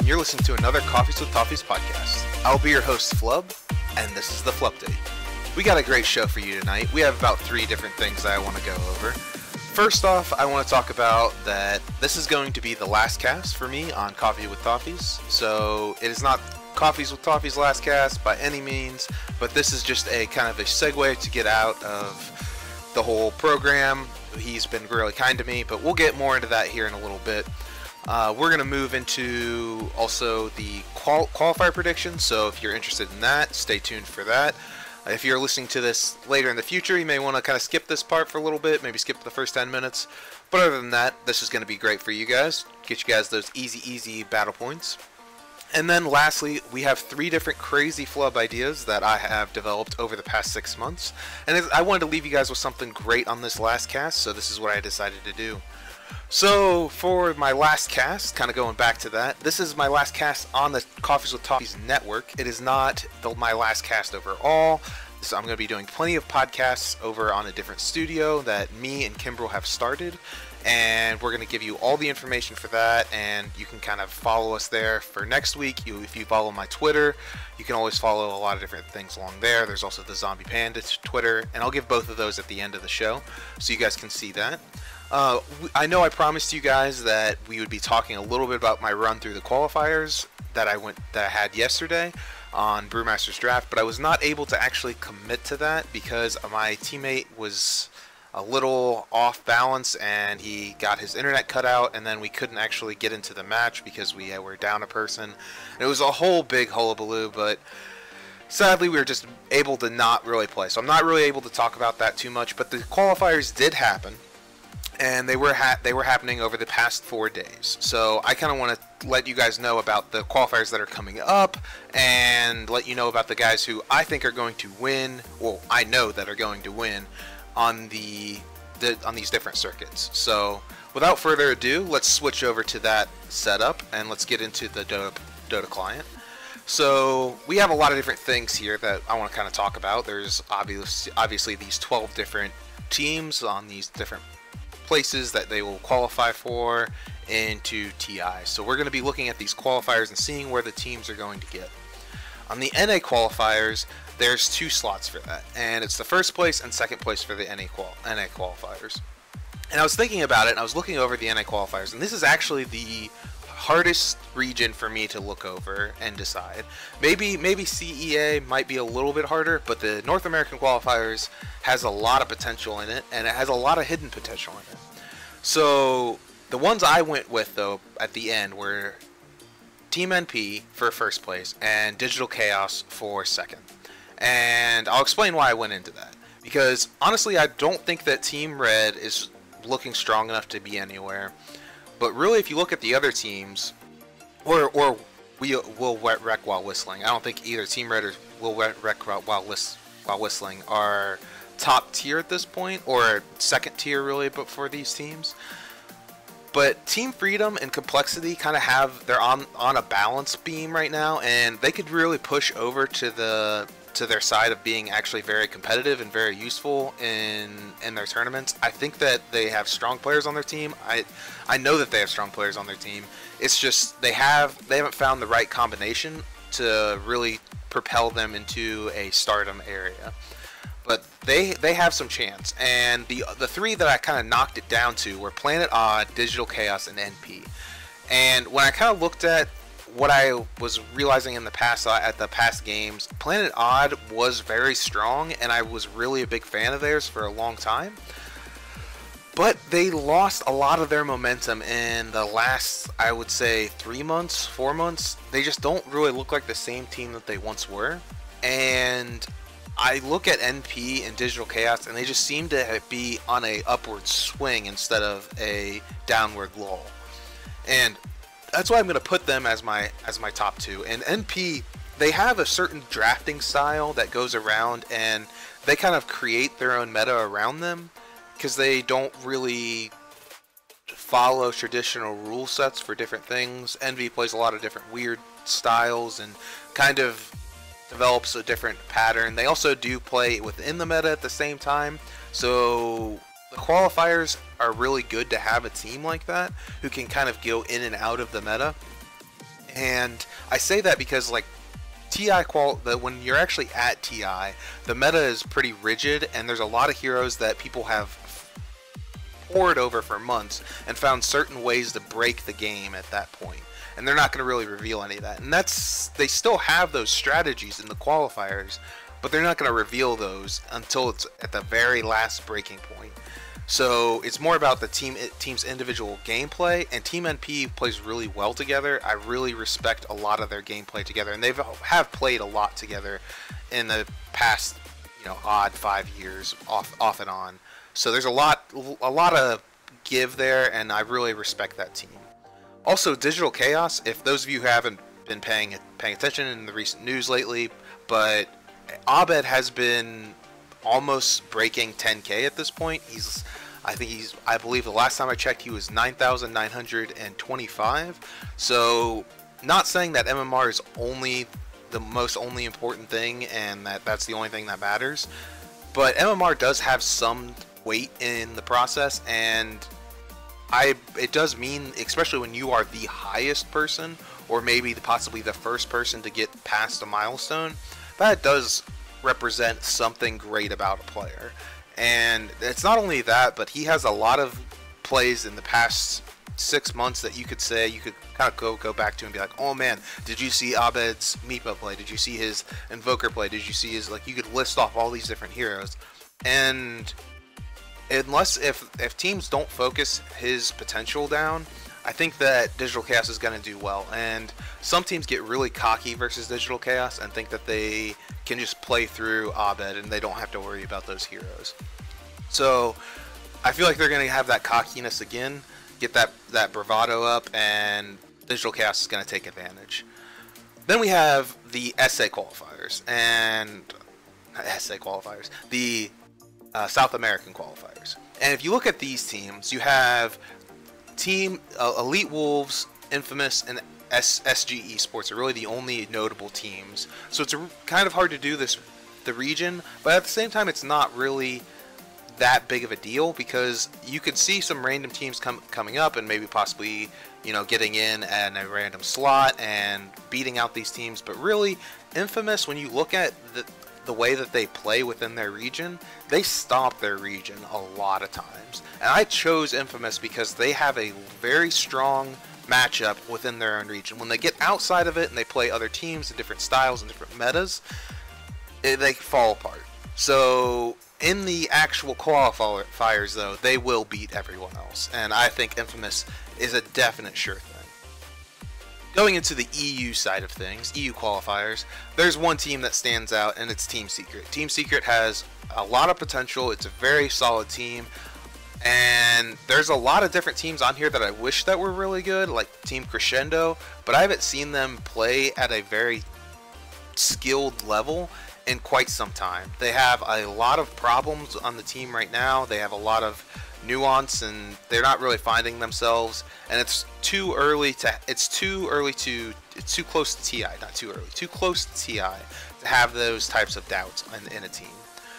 and you're listening to another Coffees with Toffees podcast. I'll be your host, Flubb, and this is the Flupdate. We got a great show for you tonight. We have about 3 different things that I want to go over. First off, I want to talk about that this is going to be the last cast for me on Coffee with Toffees. So it is not Coffees with Toffees last cast by any means, but this is just a kind of a segue to get out of the whole program. He's been really kind to me, but we'll get more into that here in a little bit. We're going to move into also the Qualifer Predictions, so if you're interested in that, stay tuned for that. If you're listening to this later in the future, you may want to kind of skip this part for a little bit, maybe skip the first 10 minutes. But other than that, this is going to be great for you guys. Get you guys those easy battle points. And then lastly, we have 3 different crazy Flubb ideas that I have developed over the past 6 months. And I wanted to leave you guys with something great on this last cast, so this is what I decided to do. So for my last cast, kind of going back to that, this is my last cast on the Coffees with Toffees network. It is not my last cast overall. So I'm going to be doing plenty of podcasts over on a different studio that me and Kimbrel have started. And we're going to give you all the information for that, and you can kind of follow us there for next week. If you follow my Twitter, you can always follow a lot of different things along there. There's also the Zombie Panda Twitter, and I'll give both of those at the end of the show so you guys can see that. I know I promised you guys that we would be talking a little bit about my run through the qualifiers that I had yesterday on Brewmaster's draft, but I was not able to actually commit to that because my teammate was a little off balance and he got his internet cut out, and then we couldn't actually get into the match because we were down a person. It was a whole big hullabaloo, but sadly we were just able to not really play, so I'm not really able to talk about that too much. But the qualifiers did happen, and they were happening over the past 4 days. So I kind of want to let you guys know about the qualifiers that are coming up, and let you know about the guys who I think are going to win. Well, I know that are going to win on on these different circuits. So without further ado, let's switch over to that setup and let's get into the Dota client. So we have a lot of different things here that I want to kind of talk about. There's obviously these 12 different teams on these different places that they will qualify for into TI. So we're going to be looking at these qualifiers and seeing where the teams are going to get. On the NA qualifiers, there's 2 slots for that, and it's the first place and second place for the NA qualifiers. And I was thinking about it, and I was looking over the NA qualifiers, and this is actually the hardest region for me to look over and decide. Maybe CEA might be a little bit harder, but the North American qualifiers has a lot of potential in it, and it has a lot of hidden potential in it. So the ones I went with, though, at the end were Team NP for first place and Digital Chaos for second. And I'll explain why I went into that. Because honestly, I don't think that Team Red is looking strong enough to be anywhere. But really, if you look at the other teams, or we will wreck while whistling. I don't think either Team Red or will wreck while whistling are top tier at this point, or second tier really, but for these teams. But Team Freedom and Complexity kind of they're on a balance beam right now, and they could really push over to their side of being actually very competitive and very useful in their tournaments. I think that they have strong players on their team. I know that they have strong players on their team. It's just they haven't found the right combination to really propel them into a stardom area. But they have some chance, and the 3 that I kind of knocked it down to were Planet Odd, Digital Chaos, and NP. And when I kind of looked at what I was realizing in the past at the past games, Planet Odd was very strong, and I was really a big fan of theirs for a long time. But they lost a lot of their momentum in the last, I would say, 3 months, 4 months. They just don't really look like the same team that they once were. And I look at NP and Digital Chaos, and they just seem to be on a upward swing instead of a downward lull. And that's why I'm going to put them as my top 2. And NP, they have a certain drafting style that goes around, and they kind of create their own meta around them because they don't really follow traditional rule sets for different things. Envy plays a lot of different weird styles and kind of develops a different pattern. They also do play within the meta at the same time, so the qualifiers are really good to have a team like that who can kind of go in and out of the meta. And I say that because like when you're actually at TI, the meta is pretty rigid, and there's a lot of heroes that people have poured over for months and found certain ways to break the game at that point. And they're not going to really reveal any of that. And they still have those strategies in the qualifiers, but they're not going to reveal those until it's at the very last breaking point. So it's more about the team's individual gameplay, and Team NP plays really well together. I really respect a lot of their gameplay together, and have played a lot together in the past, odd 5 years off and on. So there's a lot of give there, and I really respect that team. Also, Digital Chaos, if those of you who haven't been paying attention in the recent news lately, but Abed has been almost breaking 10K at this point. I believe the last time I checked he was 9,925. So not saying that MMR is only important thing and that's the only thing that matters, but MMR does have some weight in the process, and it does mean, especially when you are the highest person, or maybe possibly the first person to get past a milestone, that does represent something great about a player. And it's not only that, but he has a lot of plays in the past 6 months that you could kind of go back to and be like, oh man, did you see Abed's Meepa play? Did you see his Invoker play? Did you see his, you could list off all these different heroes. And if teams don't focus his potential down, I think that Digital Chaos is going to do well. And some teams get really cocky versus Digital Chaos and think that they can just play through Abed and they don't have to worry about those heroes. So I feel like they're going to have that cockiness again, get that bravado up, and Digital Chaos is going to take advantage. Then we have the SA qualifiers, the South American qualifiers. And if you look at these teams, you have Team Elite Wolves, Infamous, and SG Esports are really the only notable teams. So it's kind of hard to do the region, but at the same time it's not really that big of a deal, because you could see some random teams coming up and maybe possibly getting in at a random slot and beating out these teams. But really, Infamous, when you look at the way that they play within their region, they stomp their region a lot of times. And I chose Infamous because they have a very strong matchup within their own region. When they get outside of it and they play other teams in different styles and different metas, they fall apart. So in the actual qualifiers though, they will beat everyone else, and I think Infamous is a definite sure thing. Going into the EU side of things, EU qualifiers, there's one team that stands out, and it's Team Secret. Team Secret has a lot of potential. It's a very solid team, and there's a lot of different teams on here that I wish that were really good, like Team Crescendo, but I haven't seen them play at a very skilled level in quite some time. They have a lot of problems on the team right now. They have a lot of nuance, and they're not really finding themselves, and it's too close to TI, not too early, too close to TI to have those types of doubts in a team.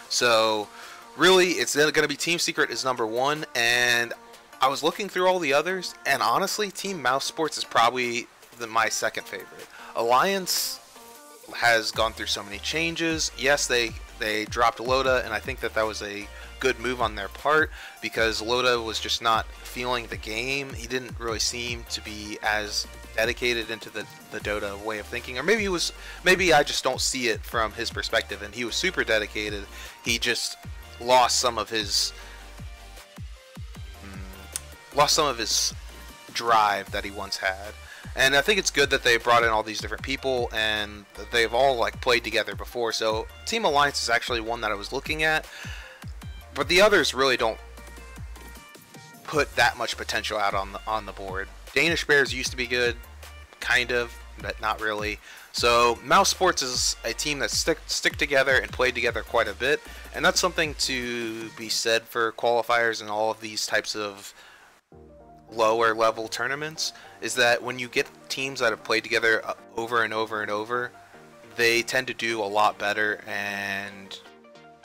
So really, it's going to be Team Secret is number one, and I was looking through all the others, and honestly, Team Mousesports is probably my second favorite. Alliance has gone through so many changes. Yes, they dropped Loda, and I think that was a good move on their part, because Loda was just not feeling the game. He didn't really seem to be as dedicated into the Dota way of thinking, or maybe I just don't see it from his perspective, and he was super dedicated. He just lost some of his drive that he once had. And I think it's good that they brought in all these different people, and they've all played together before. So Team Alliance is actually one that I was looking at, but the others really don't put that much potential out on the board. Danish Bears used to be good, kind of, but not really. So Mousesports is a team that stick together and played together quite a bit, and that's something to be said for qualifiers and all of these types of lower level tournaments, is that when you get teams that have played together over and over and over, they tend to do a lot better, and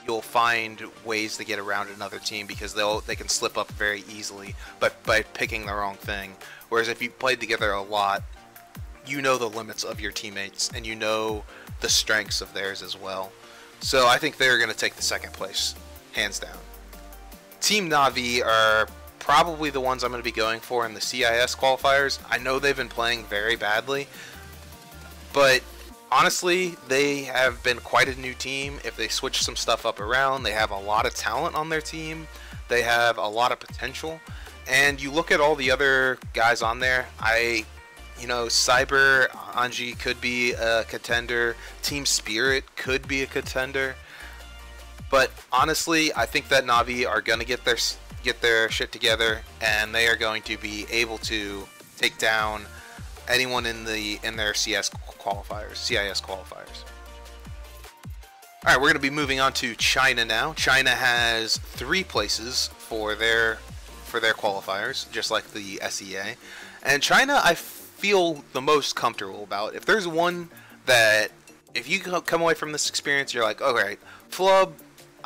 you'll find ways to get around another team because they can slip up very easily by picking the wrong thing. Whereas if you played together a lot, you know the limits of your teammates and you know the strengths of theirs as well. So I think they're going to take the second place, hands down. Team Na'Vi are probably the ones I'm going to be going for in the CIS qualifiers. I know they've been playing very badly, but honestly, they have been quite a new team. If they switch some stuff up around, they have a lot of talent on their team. They have a lot of potential. And you look at all the other guys on there, Cyber, Anji could be a contender. Team Spirit could be a contender. But honestly, I think that Na'Vi are going to get their shit together, and they are going to be able to take down anyone in their CIS qualifiers. All right, we're going to be moving on to China now. China has 3 places for their qualifiers, just like the SEA. And China, I feel the most comfortable about. If there's one that, if you come away from this experience, you're like, all right, Flubb,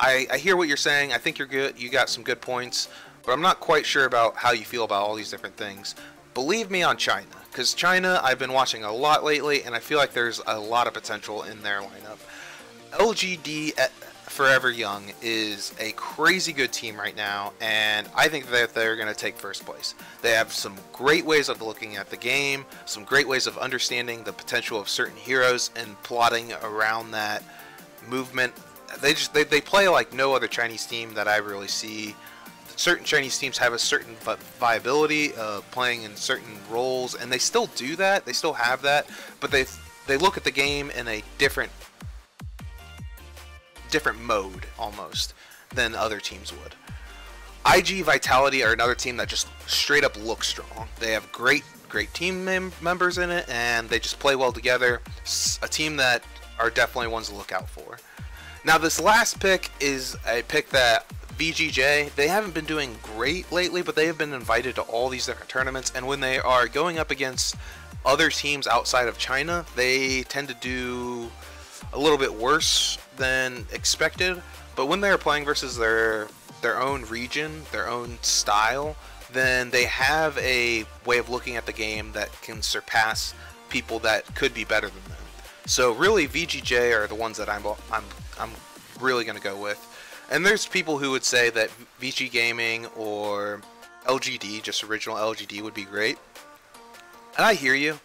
I hear what you're saying. I think you're good. You got some good points, but I'm not quite sure about how you feel about all these different things. Believe me on China, because China, I've been watching a lot lately, and I feel like there's a lot of potential in their lineup. LGD Forever Young is a crazy good team right now, and I think that they're going to take first place. They have some great ways of looking at the game, some great ways of understanding the potential of certain heroes and plotting around that movement. They play like no other Chinese team that I really see. Certain Chinese teams have a certain viability of playing in certain roles, and they still do that. They still have that, but they look at the game in a different mode almost than other teams would. IG.Vitality are another team that just straight up looks strong. They have great team members in it, and they just play well together. A team that are definitely ones to look out for. Now this last pick is a pick that VG.J, they haven't been doing great lately, but they have been invited to all these different tournaments, and when they are going up against other teams outside of China, they tend to do a little bit worse than expected. But when they're playing versus their own region, their own style, then they have a way of looking at the game that can surpass people that could be better than them. So really, VG.J are the ones that I'm really going to go with. And there's people who would say that VG Gaming or LGD, just original LGD, would be great. And I hear you.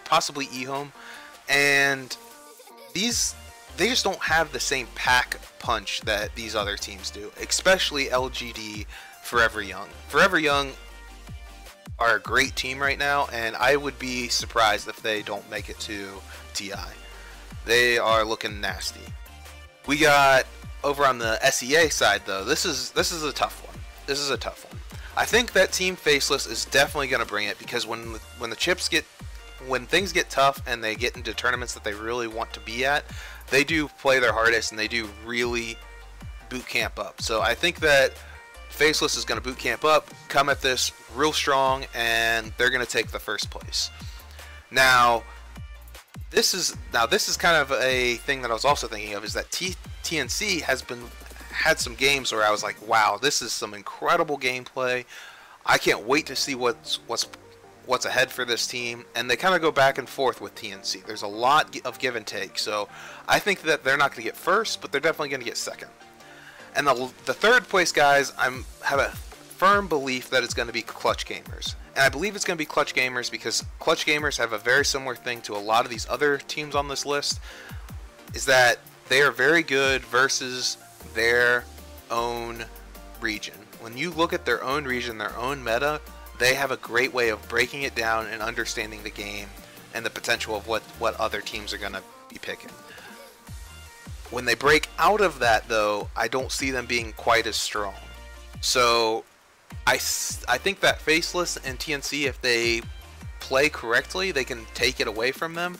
Possibly eHome. And they just don't have the same pack punch that these other teams do, especially LGD Forever Young. Forever Young are a great team right now, and I would be surprised if they don't make it to TI. They are looking nasty. We got over on the SEA side though. This is a tough one. I think that Team Faceless is definitely going to bring it, because when things get tough and they get into tournaments that they really want to be at, they do play their hardest and they do really boot camp up. So I think that Faceless is going to boot camp up, come at this real strong, and they're going to take the first place. Now this is kind of a thing that I was also thinking of, is that TNC had some games where I was like, wow, this is some incredible gameplay. I can't wait to see what's ahead for this team. And they kind of go back and forth with TNC. There's a lot of give and take. So I think that they're not going to get first, but they're definitely going to get second. And the third place guys, have a firm belief that it's going to be Clutch Gamers. And I believe it's going to be Clutch Gamers because Clutch Gamers have a very similar thing to a lot of these other teams on this list, is that they are very good versus their own region. When you look at their own region, their own meta, they have a great way of breaking it down and understanding the game and the potential of what other teams are going to be picking. When they break out of that, though, I don't see them being quite as strong. So I think that Faceless and TNC, if they play correctly, they can take it away from them.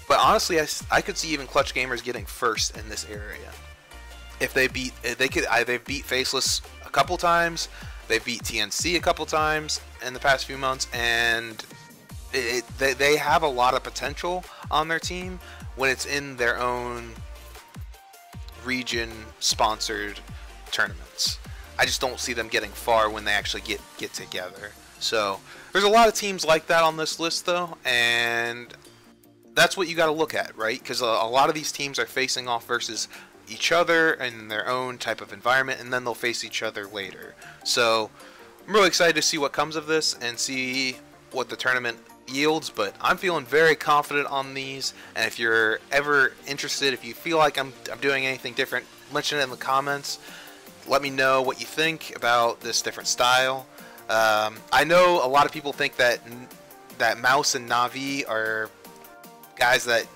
But honestly, I could see even Clutch Gamers getting first in this area. If they've beat Faceless a couple times, they've beat TNC a couple times in the past few months, and they have a lot of potential on their team when it's in their own region-sponsored tournaments. I just don't see them getting far when they actually get together. So There's a lot of teams like that on this list though, and that's what you got to look at, right? Because a lot of these teams are facing off versus each other in their own type of environment, and then they'll face each other later. So I'm really excited to see what comes of this and see what the tournament yields, but I'm feeling very confident on these. And if you're ever interested, if you feel like I'm doing anything different, mention it in the comments. Let me know what you think about this different style. I know a lot of people think that Mouse and Navi are guys that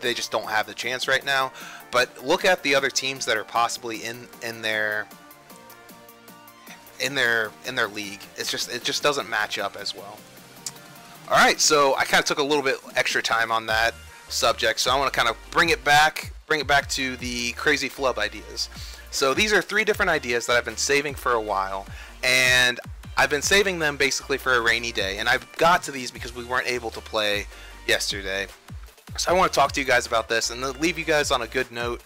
they just don't have the chance right now, but look at the other teams that are possibly in their league. It just doesn't match up as well. All right, so I kind of took a little bit extra time on that subject, so I want to kind of bring it back to the crazy Flubb ideas. So these are 3 different ideas that I've been saving for a while, and I've been saving them basically for a rainy day, and I've got to these because we weren't able to play yesterday. So I want to talk to you guys about this and leave you guys on a good note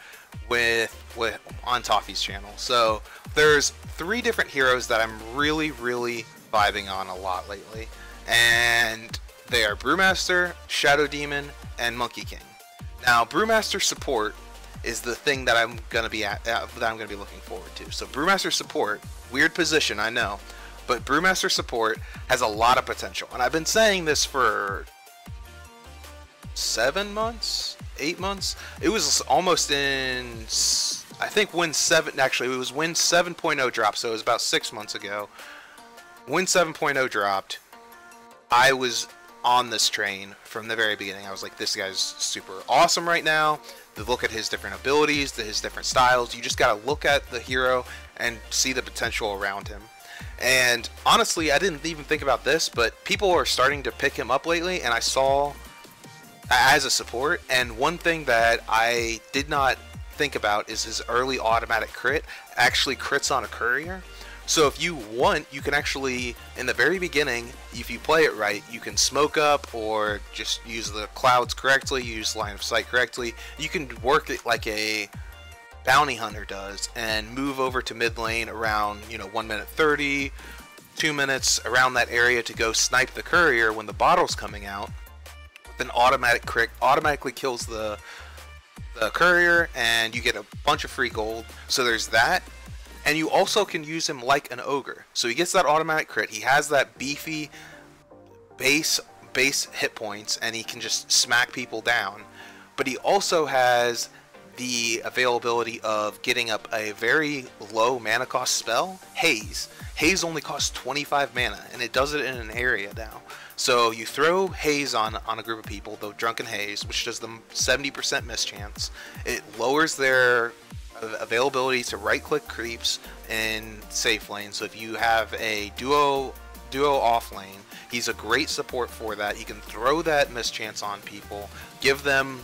on Toffees channel. So there's 3 different heroes that I'm really vibing on a lot lately, and they are Brewmaster, Shadow Demon, and Monkey King. Now Brewmaster support is the thing that I'm gonna be looking forward to. So Brewmaster support, weird position, I know, but Brewmaster support has a lot of potential, and I've been saying this for 7 months, 8 months. It was almost in, I think when 7.0 dropped, so it was about 6 months ago. When 7.0 dropped, I was on this train from the very beginning. I was like, this guy's super awesome right now. To look at his different abilities, his different styles, you just gotta look at the hero and see the potential around him. And honestly, I didn't even think about this, but people are starting to pick him up lately, and I saw as a support, and one thing that I did not think about is his early automatic crit actually crits on a courier. So if you want, you can actually, in the very beginning, if you play it right, you can smoke up or just use the clouds correctly, use line of sight correctly. You can work it like a bounty hunter does and move over to mid lane around, 1 minute 30, 2 minutes around that area to go snipe the courier when the bottle's coming out. Then automatic crit automatically kills the courier, and you get a bunch of free gold. So there's that. And you also can use him like an ogre. So he gets that automatic crit. He has that beefy base hit points, and he can just smack people down. But he also has the availability of getting up a very low mana cost spell, Haze. Haze only costs 25 mana, and it does it in an area now. So you throw Haze on a group of people, the Drunken Haze, which does them 70% miss chance. It lowers their availability to right-click creeps in safe lane. So if you have a duo off lane, he's a great support for that. You can throw that miss chance on people, give them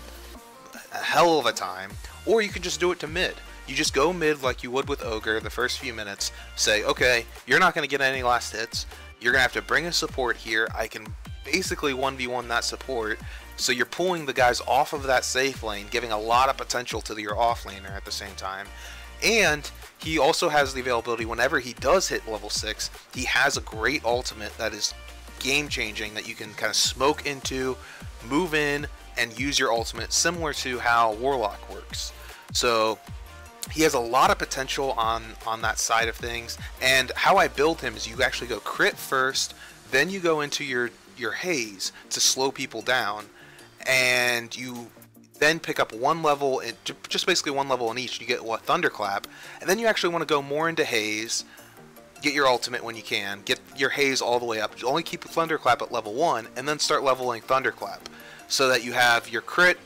a hell of a time, or you can just do it to mid. You just go mid like you would with Ogre the first few minutes. Say, okay, you're not going to get any last hits. You're going to have to bring a support here. I can basically 1v1 that support. So you're pulling the guys off of that safe lane, giving a lot of potential to your offlaner at the same time. And he also has the availability whenever he does hit level 6, he has a great ultimate that is game changing that you can kind of smoke into, move in, and use your ultimate, similar to how Warlock works. So he has a lot of potential on that side of things. And how I build him is you actually go crit first, then you go into your Haze to slow people down, and you then pick up 1 level, in, just basically 1 level in each. You get what, Thunderclap, and then you actually want to go more into Haze, get your ultimate when you can, get your Haze all the way up. You only keep Thunderclap at level 1, and then start leveling Thunderclap, so that you have your crit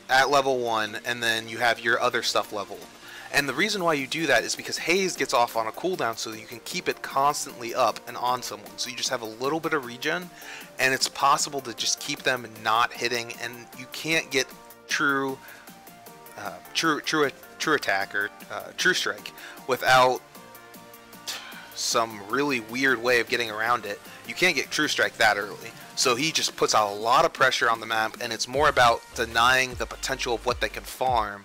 at level 1, and then you have your other stuff leveled. And the reason why you do that is because Haze gets off on a cooldown, so that you can keep it constantly up and on someone. So you just have a little bit of regen, and it's possible to just keep them not hitting, and you can't get true attack or true strike without some really weird way of getting around it. You can't get true strike that early. So he just puts a lot of pressure on the map, and it's more about denying the potential of what they can farm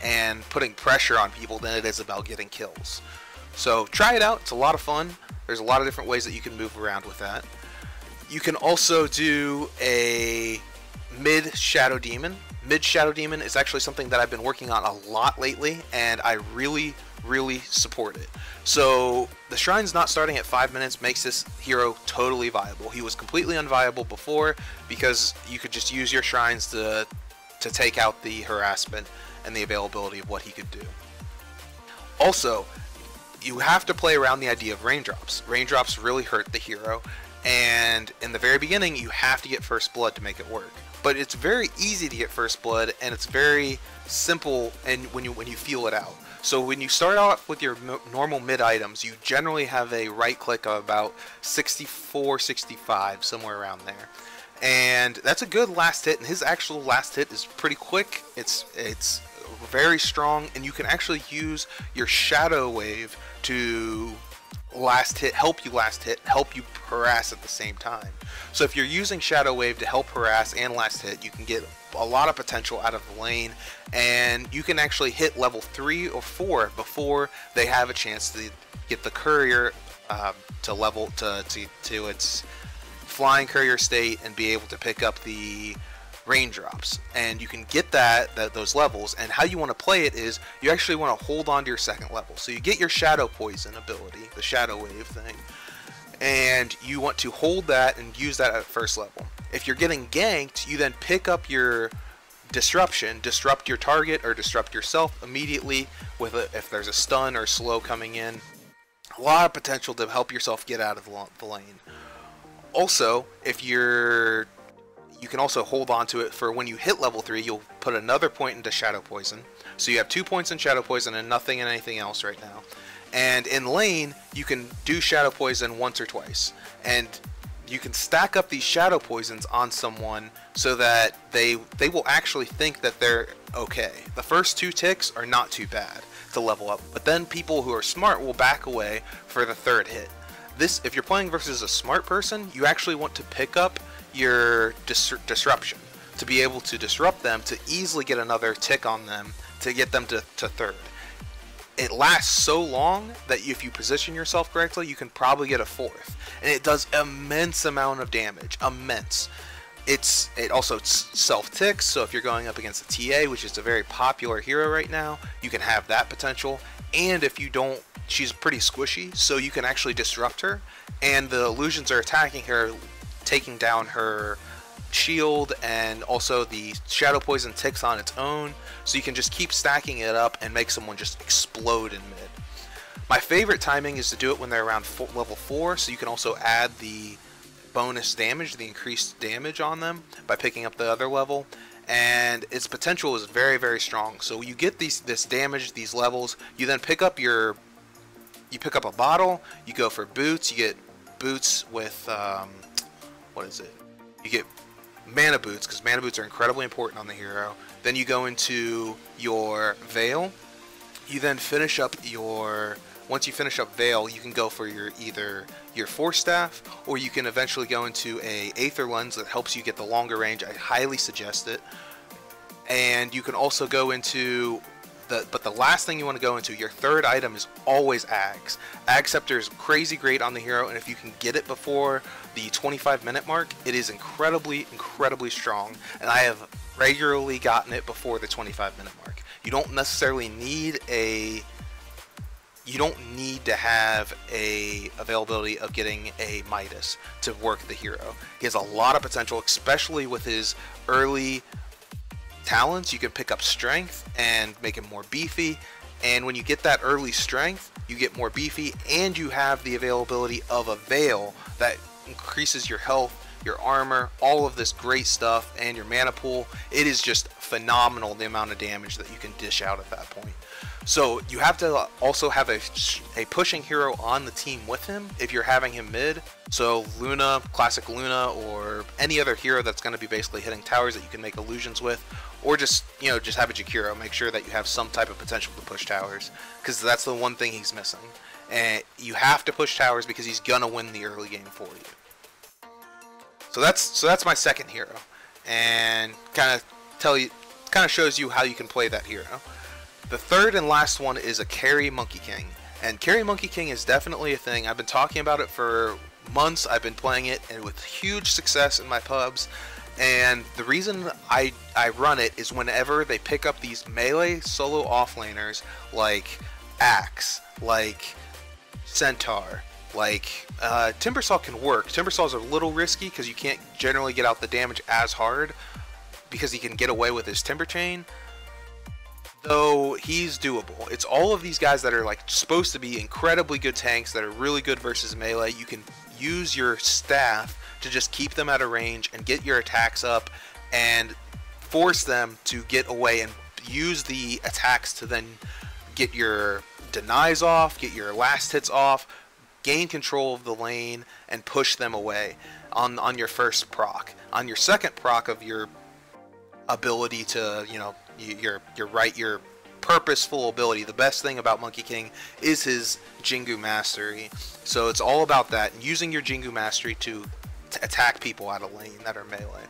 and putting pressure on people than it is about getting kills. So try it out. It's a lot of fun. There's a lot of different ways that you can move around with that. You can also do a mid Shadow Demon. Mid Shadow Demon is actually something that I've been working on a lot lately, and I really support it. So the shrines not starting at 5 minutes makes this hero totally viable. He was completely unviable before because you could just use your shrines to take out the harassment and the availability of what he could do. Also, you have to play around the idea of raindrops. Raindrops really hurt the hero, and in the very beginning you have to get first blood to make it work. But it's very easy to get first blood, and it's very simple and when you feel it out. So when you start off with your normal mid items, you generally have a right click of about 64, 65, somewhere around there. And that's a good last hit, and his actual last hit is pretty quick. It's very strong, and you can actually use your Shadow Wave to help you harass at the same time. So if you're using Shadow Wave to help harass and last hit, you can get a lot of potential out of the lane, and you can actually hit level 3 or 4 before they have a chance to get the courier to its flying courier state and be able to pick up the raindrops. And you can get those levels, and how you want to play it is you actually want to hold on to your second level. So you get your Shadow Poison ability, the Shadow Wave thing, and you want to hold that and use that at first level. If you're getting ganked, you then pick up your disruption, disrupt your target or disrupt yourself immediately if there's a stun or slow coming in. A lot of potential to help yourself get out of the lane. Also, you can also hold on to it for when you hit level 3, you'll put another point into Shadow Poison. So you have 2 points in Shadow Poison and nothing in anything else right now. And in lane, you can do Shadow Poison once or twice. And you can stack up these Shadow Poisons on someone so that they will actually think that they're okay. The first 2 ticks are not too bad to level up, but then people who are smart will back away for the 3rd hit. If you're playing versus a smart person, you actually want to pick up your disruption to be able to disrupt them, to easily get another tick on them to get them to 3rd. It lasts so long that if you position yourself correctly, you can probably get a 4th, and it does immense amount of damage. Immense. It also self ticks, so if you're going up against a TA, which is a very popular hero right now, you can have that potential. And if you don't, she's pretty squishy, so you can actually disrupt her, and the illusions are attacking her, taking down her shield, and also the Shadow Poison ticks on its own, so you can just keep stacking it up and make someone just explode in mid. My favorite timing is to do it when they're around level 4, so you can also add the bonus damage, the increased damage on them by picking up the other level, and its potential is very strong. So you get this damage, these levels, you then pick up a bottle, you go for boots, you get boots with you get mana boots, because mana boots are incredibly important on the hero. Then you go into your veil. You then finish up once you finish up veil, you can go for either your force staff, or you can eventually go into a aether lens that helps you get the longer range. I highly suggest it. And you can also go into but the last thing you want to go into, your 3rd item, is always Ags. Ag Scepter is crazy great on the hero, and if you can get it before the 25-minute mark, it is incredibly strong, and I have regularly gotten it before the 25-minute mark. You don't necessarily need to have a availability of getting a Midas to work the hero. He has a lot of potential, especially with his early talents. You can pick up strength and make him more beefy, and when you get that early strength, you get more beefy, and you have the availability of a veil that increases your health, your armor, all of this great stuff, and your mana pool. It is just phenomenal, the amount of damage that you can dish out at that point. So you have to also have a pushing hero on the team with him if you're having him mid. So Luna, classic Luna, or any other hero that's going to be basically hitting towers that you can make illusions with, or just have a Jakiro. Make sure that you have some type of potential to push towers, because that's the one thing he's missing. And you have to push towers because he's gonna win the early game for you. So that's my second hero, and kind of shows you how you can play that hero. The 3rd and last one is a carry Monkey King, and carry Monkey King is definitely a thing. I've been talking about it for months. I've been playing it and with huge success in my pubs. And the reason I run it is whenever they pick up these melee solo offlaners like Axe, like Centaur, like Timbersaw can work. Timbersaw's a little risky because you can't generally get out the damage as hard because he can get away with his Timber Chain, though he's doable. It's all of these guys that are like supposed to be incredibly good tanks that are really good versus melee. You can use your staff to just keep them at a range and get your attacks up and force them to get away and use the attacks to then get your denies off, get your last hits off, gain control of the lane, and push them away on your first proc. On your second proc of your ability to, you know, your purposeful ability. The best thing about Monkey King is his Jingu Mastery. So it's all about that, using your Jingu Mastery to attack people out of lane that are melee.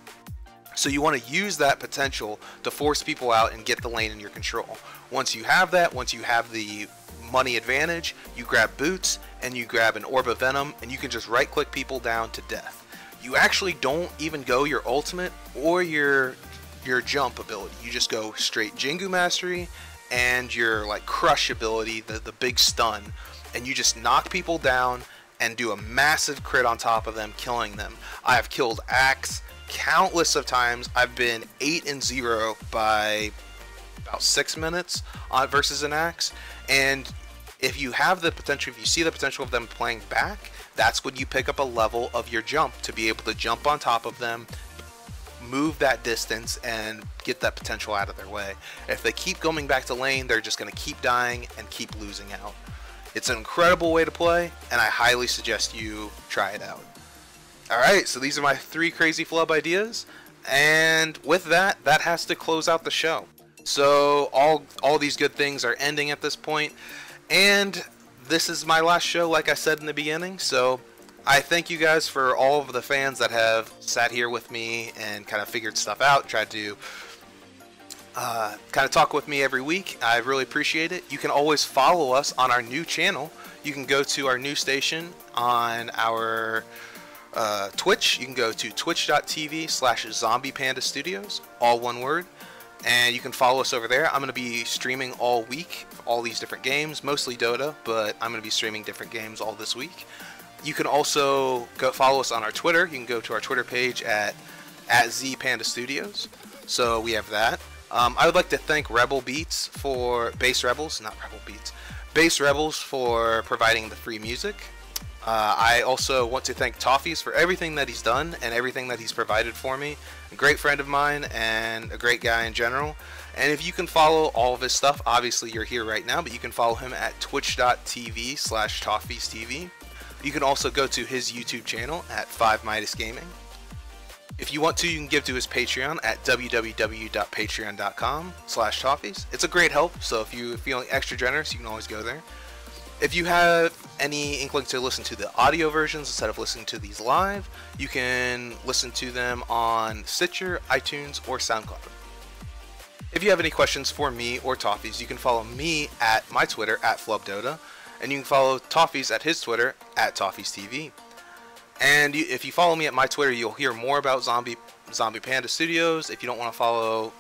So you want to use that potential to force people out and get the lane in your control. Once you have that, once you have the money advantage, you grab boots and you grab an Orb of Venom and you can just right click people down to death. You actually don't even go your ultimate or your jump ability. You just go straight Jingu Mastery and your like crush ability, the big stun, and you just knock people down and do a massive crit on top of them, killing them. I have killed Axe countless of times. I've been 8-0 by about 6 minutes versus an Axe, and if you have the potential, if you see the potential of them playing back, that's when you pick up a level of your jump to be able to jump on top of them, move that distance, and get that potential out of their way. If they keep going back to lane, they're just going to keep dying and keep losing out. It's an incredible way to play, and I highly suggest you try it out. Alright, so these are my 3 crazy flub ideas, and with that, that has to close out the show. So all these good things are ending at this point, and this is my last show, like I said in the beginning. So I thank you guys for all of the fans that have sat here with me and kind of figured stuff out, tried to kind of talk with me every week. I really appreciate it. You can always follow us on our new channel. You can go to our new station on our Twitch. You can go to twitch.tv/ZombiePandaStudios, all one word, and you can follow us over there. I'm going to be streaming all week, all these different games, mostly Dota, but I'm going to be streaming different games all this week. You can also go follow us on our Twitter. You can go to our Twitter page at ZPandaStudios. So we have that. I would like to thank Rebel Beats for Bass Rebels for providing the free music. I also want to thank Toffees for everything that he's done and everything that he's provided for me. A great friend of mine and a great guy in general. And if you can follow all of his stuff, obviously you're here right now, but you can follow him at twitch.tv/ToffeesTV. You can also go to his YouTube channel at 5Midas Gaming. If you want to, you can give to his Patreon at www.patreon.com/Toffees. It's a great help, so if you're feeling extra generous, you can always go there. If you have any inkling to listen to the audio versions instead of listening to these live, you can listen to them on Stitcher, iTunes, or SoundCloud. If you have any questions for me or Toffees, you can follow me at my Twitter at Flubdota, and you can follow Toffees at his Twitter at ToffeesTV. And if you follow me at my Twitter, you'll hear more about Zombie Panda Studios. If you don't want to follow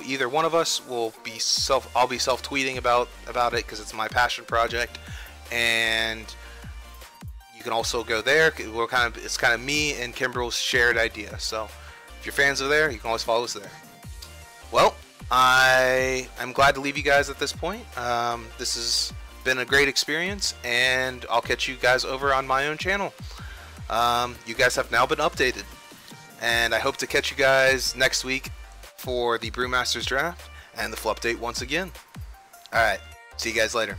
either one of us, I'll be self-tweeting about it because it's my passion project. And you can also go there. It's kind of me and Kimbrel's shared idea. So if you're fans of there, you can always follow us there. Well, I'm glad to leave you guys at this point. This has been a great experience, and I'll catch you guys over on my own channel. You guys have now been updated, and I hope to catch you guys next week for the Brewmaster's draft and the Flupdate once again. Alright, see you guys later.